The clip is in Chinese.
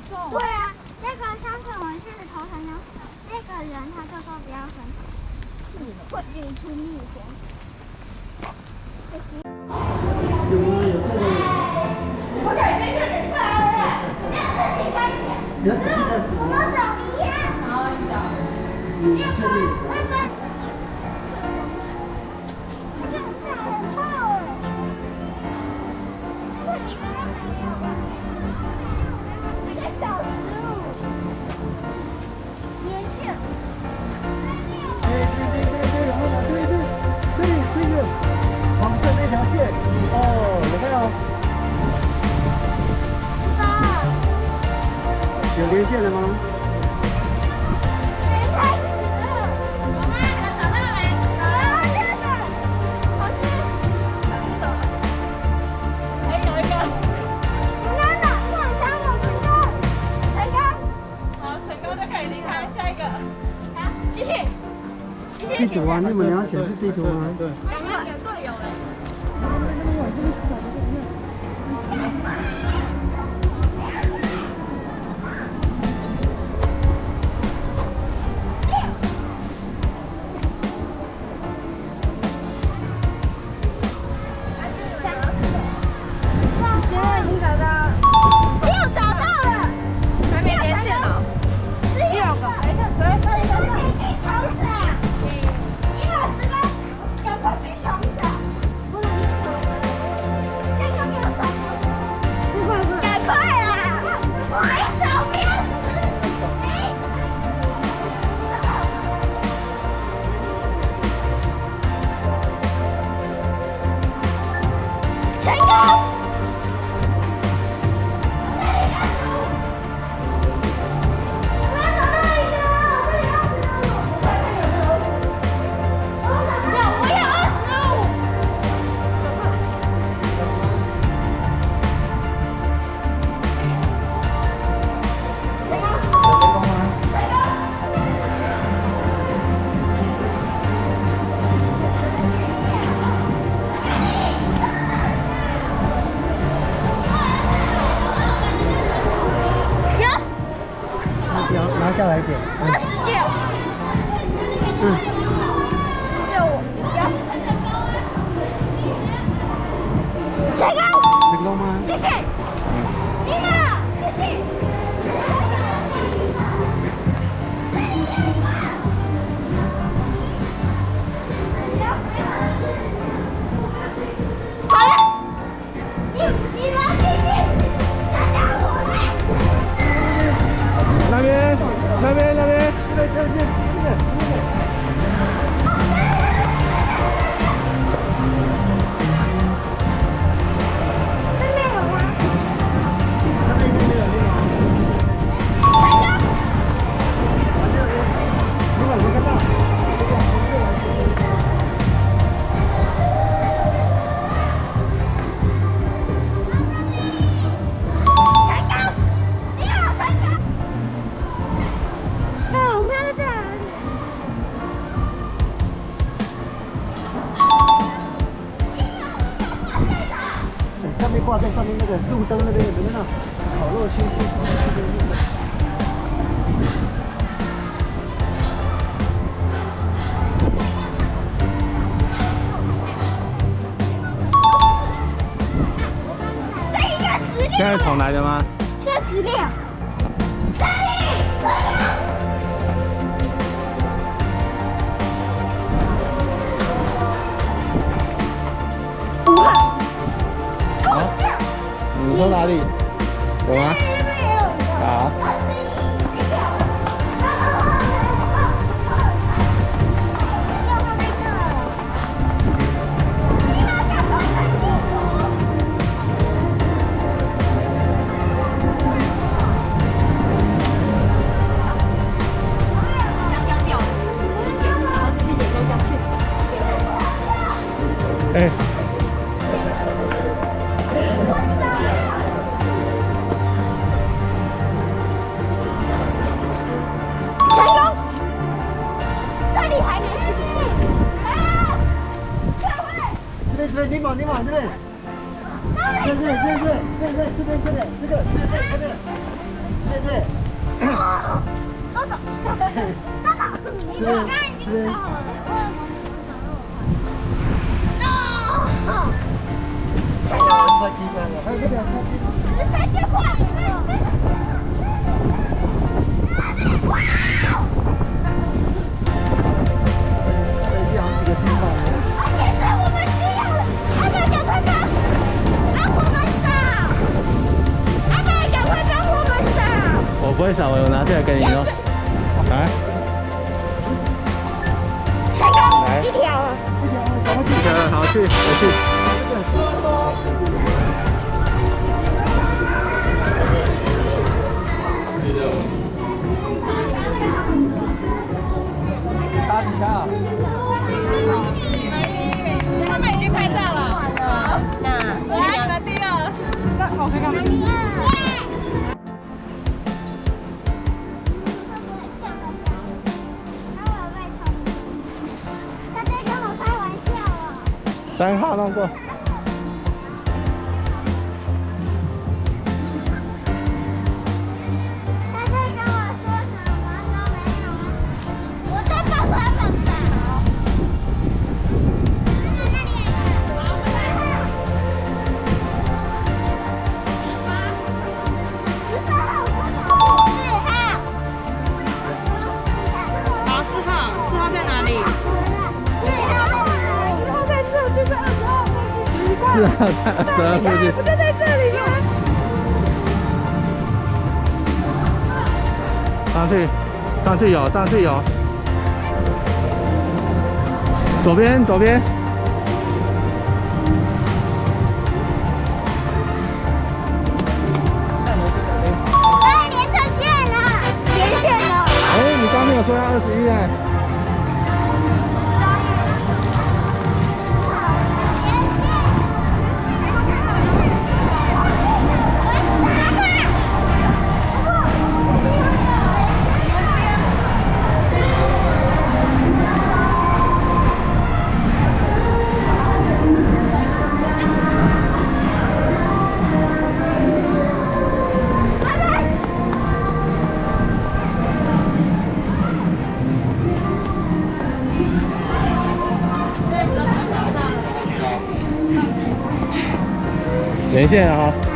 重。对啊，那个上次我去头城的那个人，他就说不要生气，会引出怒火。有啊，有这个。我感觉有点菜了，你要仔细看。我们长一样。你确定？黄色那条线，哦，有没有？有连线了吗？地图啊，你们要显示地图啊。对。两个队友哎。现在已经找到，没有找到了，还没连线呢。6个，赶快啊！我没手没有成功！拿下来一点。成功吗？谢谢。你好，谢谢。好了，你们继续，再让我来。那边，这边。上面挂在上面那个路灯那边有没有？烤肉休息烤肉区的路灯。现在重来的吗？这16。5号。好，你说哪里？有吗？好。哎。成功！这里还没这边，你往这边。这边，这边。对对。豆豆，豆豆，你刚刚已经超好了，为什么你不想让我拍？快地板了，还有这边，再见快！哇！再这样几个地方。其实我们需要阿爸赶快帮我们扫，阿爸赶快帮我们扫。我不会扫，我拿下来给你哦。来，来，一条啊！一条，好去，我去。打几下？他们已经拍照了。那来，你们第二。那好，看看。他在跟我开玩笑哦。 3号弄过。他在跟我说什么都没有啊！我在帮他们找。那里有14号，好，4号，4号在哪里4号在这，就是22号附近。奇怪， 4号在22附近。不就在这里吗？上去，上去有，上去有。左边，左边。哎，连成线了，连线了。哎，你刚没有说要21哎。连线了哈。